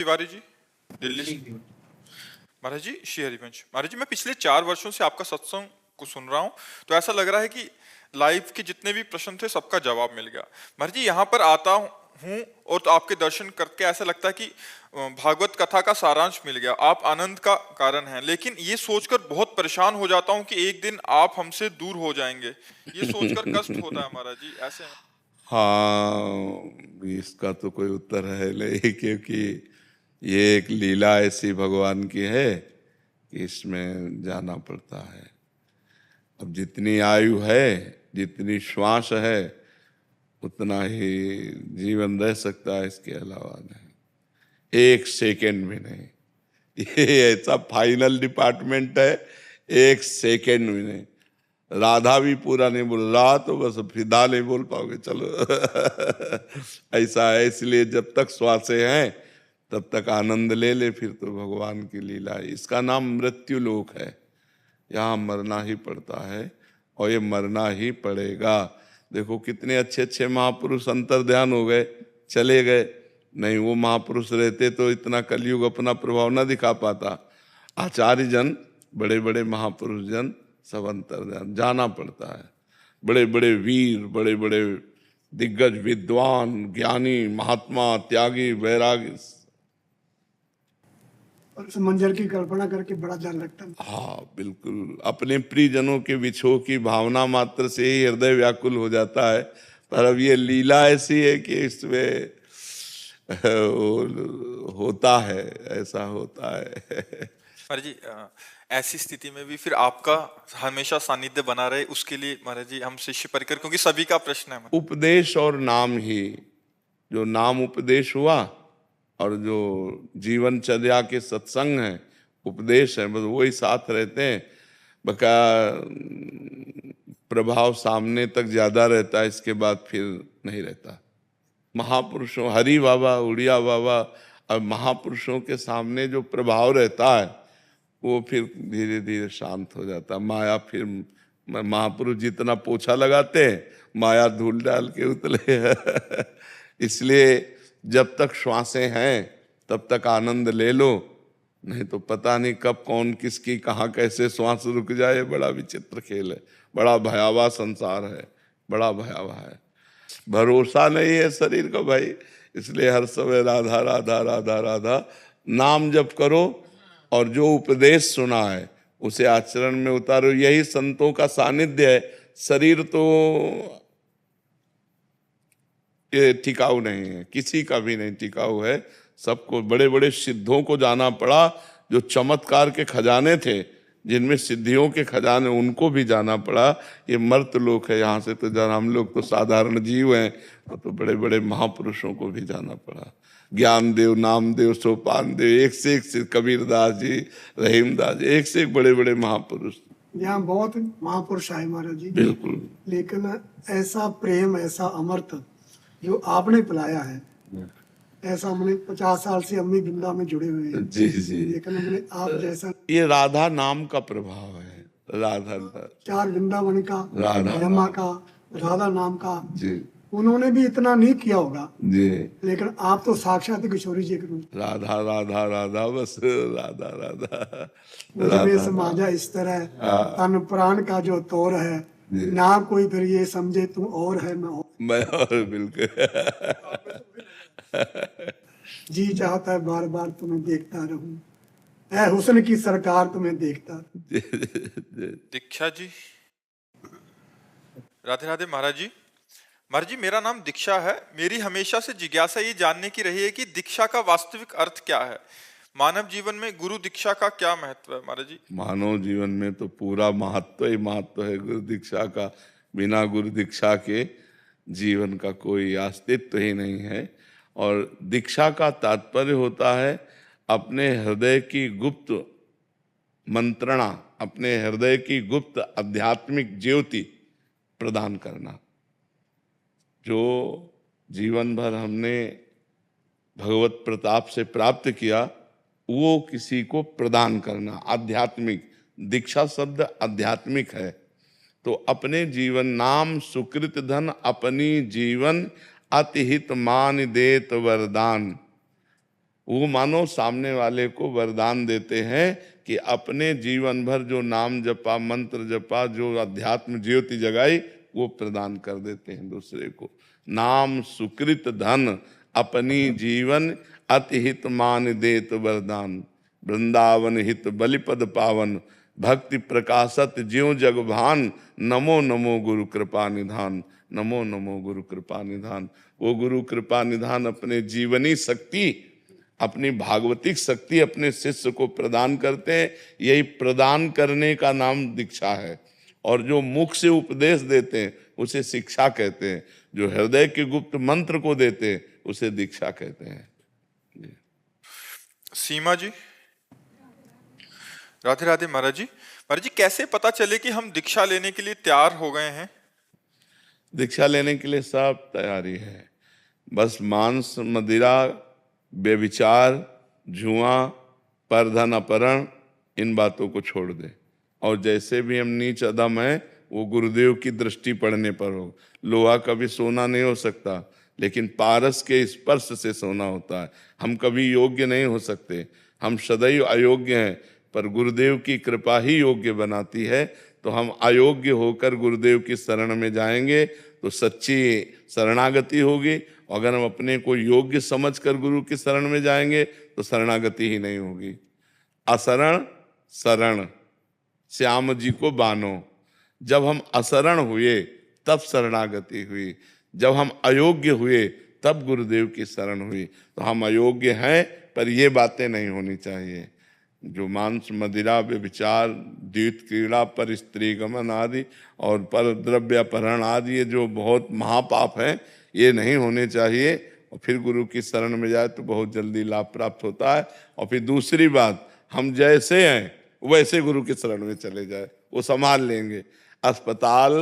तिवारी जी, दिल्ली से। महाराज जी, श्री हरिवंश। महाराज जी, मैं पिछले 4 वर्षों से आपका सत्संग को सुन रहा हूँ, तो ऐसा लग रहा है कि लाइफ के जितने भी प्रश्न थे सबका जवाब मिल गया। महाराज जी, यहाँ पर आता हूँ और तो आपके दर्शन करके ऐसा लगता है कि भागवत कथा का सारांश मिल गया, आप आनंद का कारण हैं। लेकिन ये सोचकर बहुत परेशान हो जाता हूँ कि एक दिन आप हमसे दूर हो जाएंगे, ये सोचकर कष्ट होता है महाराज जी। ऐसे में हाँ, इसका तो कोई उत्तर है नहीं, क्योंकि ये एक लीला ऐसी भगवान की है कि इसमें जाना पड़ता है। अब जितनी आयु है, जितनी श्वास है, उतना ही जीवन रह सकता है, इसके अलावा नहीं। एक सेकंड भी नहीं। ये ऐसा फाइनल डिपार्टमेंट है, एक सेकंड भी नहीं। राधा भी पूरा नहीं बोल रहा तो बस फिदा नहीं बोल पाओगे, चलो। ऐसा है, इसलिए जब तक श्वासें हैं तब तक आनंद ले ले, फिर तो भगवान की लीला है। इसका नाम मृत्यु लोक है, यहाँ मरना ही पड़ता है और ये मरना ही पड़ेगा। देखो कितने अच्छे अच्छे महापुरुष अंतर ध्यान हो गए, चले गए। नहीं, वो महापुरुष रहते तो इतना कलयुग अपना प्रभाव न दिखा पाता। आचार्य जन, बड़े बड़े महापुरुष जन सब अंतर ध्यान, जाना पड़ता है। बड़े बड़े वीर, बड़े बड़े दिग्गज विद्वान, ज्ञानी, महात्मा, त्यागी, वैरागी, और उस मंजर की कल्पना करके बड़ा डर लगता है। हाँ बिल्कुल, अपने प्रियजनों के विछोह की भावना मात्र से ही हृदय व्याकुल हो जाता है। पर अब ये लीला ऐसी है कि इसमें होता है, ऐसा होता है। महाराज जी, ऐसी स्थिति में भी फिर आपका हमेशा सानिध्य बना रहे, उसके लिए महाराज जी हम शिष्य परिकर, क्योंकि सभी का प्रश्न है। उपदेश और नाम ही, जो नाम उपदेश हुआ और जो जीवनचर्या के सत्संग है, उपदेश है, बस वही साथ रहते हैं। बका प्रभाव सामने तक ज्यादा रहता है, इसके बाद फिर नहीं रहता। महापुरुषों, हरि बाबा, उड़िया बाबा और महापुरुषों के सामने जो प्रभाव रहता है वो फिर धीरे धीरे शांत हो जाता है। माया फिर, महापुरुष जितना पोछा लगाते हैं, माया धूल डाल के उतले। इसलिए जब तक श्वासें हैं तब तक आनंद ले लो, नहीं तो पता नहीं कब कौन किसकी कहाँ कैसे श्वास रुक जाए। बड़ा विचित्र खेल है, बड़ा भयावह संसार है, बड़ा भयावह है। भरोसा नहीं है शरीर का भाई, इसलिए हर समय राधा राधा राधा राधा नाम जप करो और जो उपदेश सुना है उसे आचरण में उतारो। यही संतों का सानिध्य है। शरीर तो ये टिकाऊ नहीं है, किसी का भी नहीं टिकाऊ है। सबको, बड़े बड़े सिद्धों को जाना पड़ा, जो चमत्कार के खजाने थे, जिनमें सिद्धियों के खजाने, उनको भी जाना पड़ा। ये मर्त लोक है, यहाँ से तो जाना, हम लोग तो साधारण जीव हैं, तो बड़े बड़े महापुरुषों को भी जाना पड़ा। ज्ञानदेव, नामदेव, सोपान देव, एक से कबीरदास जी, रहीमदास जी, एक से एक बड़े बड़े महापुरुष। यहाँ बहुत महापुरुष आए महाराज जी, बिल्कुल। लेकिन ऐसा प्रेम, ऐसा अमृत जो आपने पिलाया है, ऐसा हमने 50 साल से अम्मी वृंदा में जुड़े हुए हैं जी जी, लेकिन हमने आप जैसा, ये राधा नाम का प्रभाव है। राधा 4 वृंदावन का, राधा हेमा का, राधा नाम का, जी उन्होंने भी इतना नहीं किया होगा जी, लेकिन आप तो साक्षात किशोरी जी के रूप। राधा राधा राधा, बस राधा राधा मुझमें समाजा इस तरह तन प्राण का जो तोर है, ना कोई फिर ये समझे तू और है मैं और बिल्कुल। जी चाहता है बार बार तुम्हें देखता रहूं, ऐ हुस्न की सरकार तुम्हें देखता। दीक्षा जी, राधे राधे महाराज जी। महाराज जी, मेरा नाम दीक्षा है। मेरी हमेशा से जिज्ञासा ये जानने की रही है कि दीक्षा का वास्तविक अर्थ क्या है। मानव जीवन में गुरु दीक्षा का क्या महत्व है महाराज जी? मानव जीवन में तो पूरा महत्व ही महत्व है गुरु दीक्षा का। बिना गुरु दीक्षा के जीवन का कोई अस्तित्व ही नहीं है। और दीक्षा का तात्पर्य होता है अपने हृदय की गुप्त मंत्रणा, अपने हृदय की गुप्त आध्यात्मिक ज्योति प्रदान करना। जो जीवन भर हमने भगवत प्रताप से प्राप्त किया, वो किसी को प्रदान करना, आध्यात्मिक। दीक्षा शब्द आध्यात्मिक है। तो अपने जीवन, नाम सुकृत धन अपनी जीवन, अतिहित मान देत वरदान। वो मानो सामने वाले को वरदान देते हैं कि अपने जीवन भर जो नाम जपा, मंत्र जपा, जो अध्यात्म ज्योति जगाई, वो प्रदान कर देते हैं दूसरे को। नाम सुकृत धन अपनी जीवन अति हित मान देत वरदान, वृंदावन हित बलिपद पावन, भक्ति प्रकाशत ज्यों जग भान, नमो नमो गुरु कृपा निधान, नमो नमो गुरु कृपा निधान। वो गुरु कृपा निधान अपने जीवनी शक्ति, अपनी भागवतिक शक्ति अपने शिष्य को प्रदान करते हैं। यही प्रदान करने का नाम दीक्षा है। और जो मुख से उपदेश देते हैं उसे शिक्षा कहते हैं, जो हृदय के गुप्त मंत्र को देते हैं उसे दीक्षा कहते हैं। सीमा जी, राधे राधे। महाराज जी, कैसे पता चले कि हम दीक्षा लेने के लिए तैयार हो गए हैं? दीक्षा लेने के लिए सब तैयारी है, बस मांस मदिरा, व्यभिचार, जुआ, परधन अपहरण, इन बातों को छोड़ दे। और जैसे भी हम नीच अधम हैं वो गुरुदेव की दृष्टि पड़ने पर हो। लोहा कभी सोना नहीं हो सकता, लेकिन पारस के स्पर्श से सोना होता है। हम कभी योग्य नहीं हो सकते, हम सदैव अयोग्य हैं, पर गुरुदेव की कृपा ही योग्य बनाती है। तो हम अयोग्य होकर गुरुदेव की शरण में जाएंगे तो सच्ची शरणागति होगी। अगर हम अपने को योग्य समझकर गुरु की शरण में जाएंगे तो शरणागति ही नहीं होगी। असरण शरण श्याम जी को बानो। जब हम असरण हुए तब शरणागति हुई, जब हम अयोग्य हुए तब गुरुदेव की शरण हुई। तो हम अयोग्य हैं, पर ये बातें नहीं होनी चाहिए। जो मांस मदिरा, व्यभिचार, द्वैत क्रीड़ा, पर स्त्री गमन आदि और पर द्रव्य अपहरण आदि, ये जो बहुत महापाप हैं, ये नहीं होने चाहिए। और फिर गुरु की शरण में जाए तो बहुत जल्दी लाभ प्राप्त होता है। और फिर दूसरी बात, हम जैसे हैं वैसे गुरु की शरण में चले जाए, वो संभाल लेंगे। अस्पताल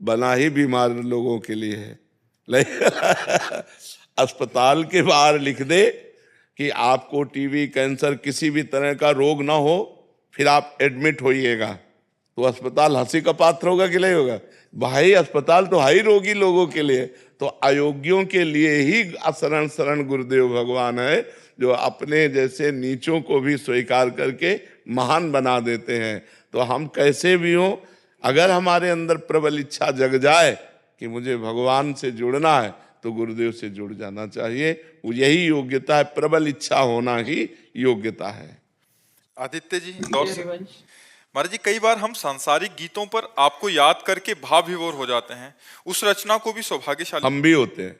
बना ही बीमार लोगों के लिए है। अस्पताल के बाहर लिख दे कि आपको टीबी, कैंसर, किसी भी तरह का रोग ना हो, फिर आप एडमिट होइएगा, तो अस्पताल हंसी का पात्र होगा कि नहीं होगा? भाई अस्पताल तो हाई रोगी लोगों के लिए। तो अयोग्यों के लिए ही शरण शरण गुरुदेव भगवान है, जो अपने जैसे नीचों को भी स्वीकार करके महान बना देते हैं। तो हम कैसे भी हों, अगर हमारे अंदर प्रबल इच्छा जग जाए कि मुझे भगवान से जुड़ना है, तो गुरुदेव से जुड़ जाना चाहिए। वो यही योग्यता है, प्रबल इच्छा होना ही योग्यता है। आदित्य जी, इंदौर से। महाराज जी, कई बार हम सांसारिक गीतों पर आपको याद करके भाव विभोर हो जाते हैं, उस रचना को भी सौभाग्यशाली। हम भी होते हैं।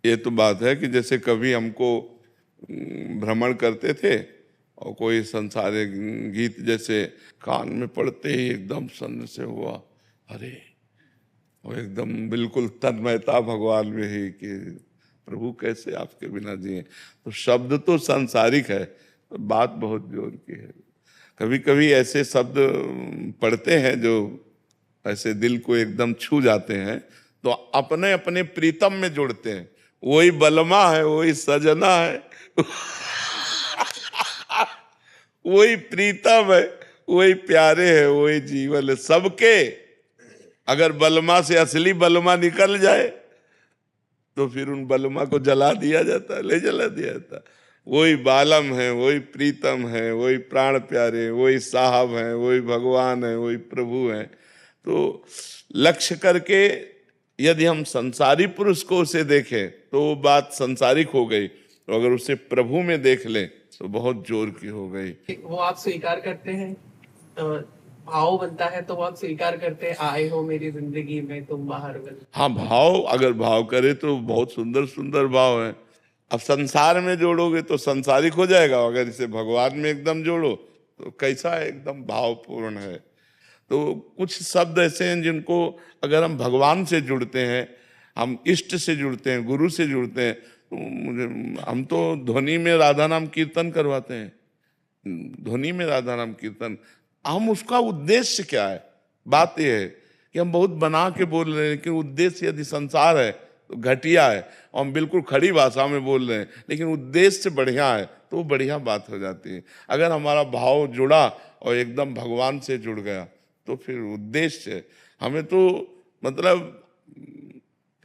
ये तो बात है कि जैसे कभी हमको भ्रमण करते थे और कोई संसारिक गीत जैसे कान में पड़ते ही एकदम सन्न से हुआ, अरे वो एकदम बिल्कुल तन्मयता भगवान में ही कि प्रभु कैसे आपके बिना जिए। तो शब्द तो सांसारिक है, तो बात बहुत जोर की है। कभी कभी ऐसे शब्द पढ़ते हैं जो ऐसे दिल को एकदम छू जाते हैं, तो अपने अपने प्रीतम में जुड़ते हैं। वही बलमा है, वही सजना है, वही प्रीतम है, वही प्यारे है, वही जीवन है सबके। अगर बलमा से असली बलमा निकल जाए तो फिर उन बलमा को जला दिया जाता है, ले जला दिया जाता है। वही बालम है, वही प्रीतम है, वही प्राण प्यारे, वही साहब है, वही भगवान है, वही प्रभु है। तो लक्ष्य करके यदि हम संसारी पुरुष को उसे देखें तो वो बात संसारिक हो गई, तो अगर उसे प्रभु में देख ले तो बहुत जोर की हो गई। वो आप स्वीकार करते हैं, भाव बनता है तो वो आप स्वीकार करते हैं, आए हो मेरी जिंदगी में तुम बाहर बन। हाँ, भाव अगर भाव करे तो बहुत सुंदर सुंदर भाव है। अब संसार में जोड़ोगे तो संसारिक हो जाएगा, अगर इसे भगवान में एकदम जोड़ो तो कैसा है, एकदम भावपूर्ण है। तो कुछ शब्द ऐसे हैं जिनको अगर हम भगवान से जुड़ते हैं, हम इष्ट से जुड़ते हैं, गुरु से जुड़ते हैं, तो हम तो ध्वनि में राधा नाम कीर्तन करवाते हैं, ध्वनि में राधा नाम कीर्तन। हम उसका उद्देश्य क्या है? बात यह है कि हम बहुत बना के बोल रहे हैं, लेकिन उद्देश्य यदि संसार है तो घटिया है, और हम बिल्कुल खड़ी भाषा में बोल रहे हैं, लेकिन उद्देश्य बढ़िया है तो वो बढ़िया बात हो जाती है। अगर हमारा भाव जुड़ा और एकदम भगवान से जुड़ गया तो फिर उद्देश्य। हमें तो मतलब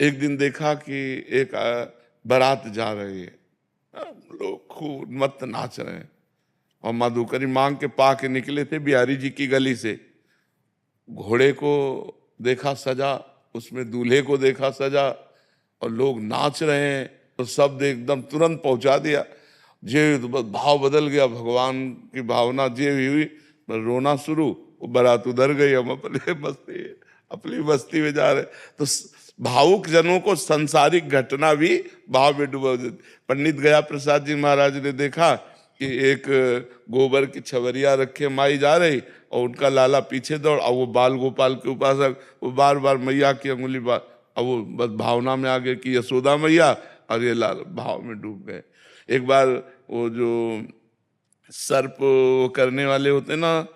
एक दिन देखा कि एक बारात जा रही है, लोग खूब उन्मत्त नाच रहे हैं। और मधुकरी मांग के पा के निकले थे बिहारी जी की गली से, घोड़े को देखा सजा, उसमें दूल्हे को देखा सजा, और लोग नाच रहे हैं, तो शब्द एकदम तुरंत पहुंचा दिया। जे तो बस भाव बदल गया, भगवान की भावना जे हुई, बस रोना शुरू। वो बारात उधर गई, हम अपनी बस्ती में जा रहे। तो भावुक जनों को संसारिक घटना भी भाव में डुबा देती। पंडित गया प्रसाद जी महाराज ने देखा कि एक गोबर की छवरिया रखे माई जा रही, और उनका लाला पीछे दौड़, और वो बाल गोपाल के उपासक, वो बार बार मैया की अंगुली बार, अब वो बस भावना में आ गए कि यशोदा मैया, और ये लाल भाव में डूब गए। एक बार वो जो सर्प करने वाले होते ना,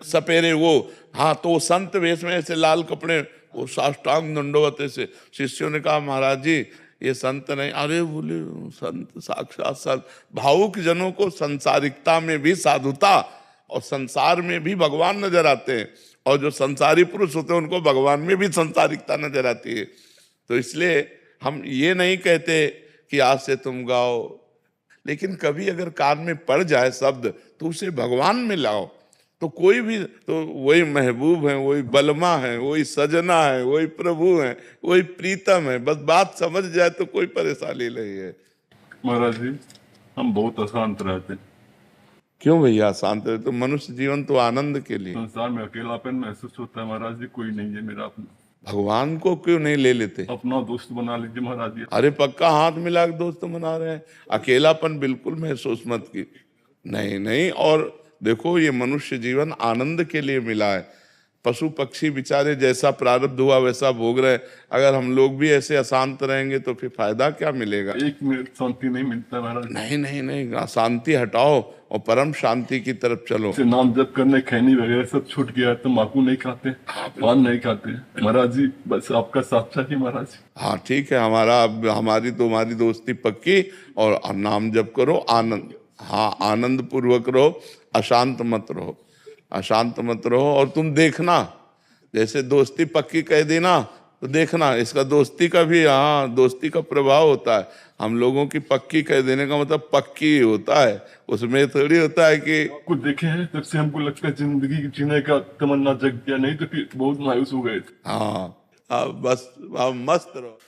सपेरे, वो, हाँ, तो वो संत वेश में ऐसे लाल कपड़े, वो साष्टांग दंडवत से, शिष्यों ने कहा महाराज जी ये संत नहीं। अरे बोले संत साक्षात संत। भावुक जनों को संसारिकता में भी साधुता और संसार में भी भगवान नजर आते हैं, और जो संसारी पुरुष होते हैं उनको भगवान में भी संसारिकता नजर आती है। तो इसलिए हम ये नहीं कहते कि आज से तुम गाओ, लेकिन कभी अगर कान में पड़ जाए शब्द तो उसे भगवान में लाओ। तो कोई भी, तो वही महबूब है, वही बलमा है, वही सजना है, वही प्रभु है, वही प्रीतम है। बस बात समझ जाए तो कोई परेशानी नहीं है। महाराज जी हम बहुत अशांत रहते हैं। क्यों भैया शांत रहे? तो मनुष्य जीवन तो आनंद के लिए। संसार में अकेलापन महसूस होता है महाराज जी, कोई नहीं है मेरा अपना। भगवान को क्यों नहीं ले लेते? अपना दोस्त बना लीजिए महाराज जी। अरे पक्का हाथ मिला के दोस्त बना रहे हैं। अकेलापन बिल्कुल महसूस मत की, नहीं नहीं। और देखो ये मनुष्य जीवन आनंद के लिए मिला है। पशु पक्षी बेचारे जैसा प्रारब्ध हुआ वैसा भोग रहे। अगर हम लोग भी ऐसे अशांत रहेंगे तो फिर फायदा क्या मिलेगा? एक मिनट शांति नहीं मिलता महाराज। नहीं नहीं नहीं, शांति हटाओ और परम शांति की तरफ चलो। से नाम जप करने, खैनी वगैरह सब छूट गया है, तम्बाकू नहीं खाते, पान नहीं खाते महाराज जी। बस आपका साथ चाहिए महाराज जी। हाँ ठीक है, हमारी तुम्हारी दोस्ती पक्की। और नाम जप करो, आनंद, हाँ आनंद पूर्वक रहो, अशांत मत रहो, अशांत मत रहो। और तुम देखना, जैसे दोस्ती पक्की कह देना तो देखना इसका दोस्ती का भी, हाँ दोस्ती का प्रभाव होता है। हम लोगों की पक्की कह देने का मतलब पक्की होता है, उसमें थोड़ी होता है कि कुछ देखे हैं जब से हमको लगता है जिंदगी जीने का तमन्ना जग गया, नहीं तो फिर बहुत मायूस हो गए थे। हाँ अब बस अब मस्त रहो।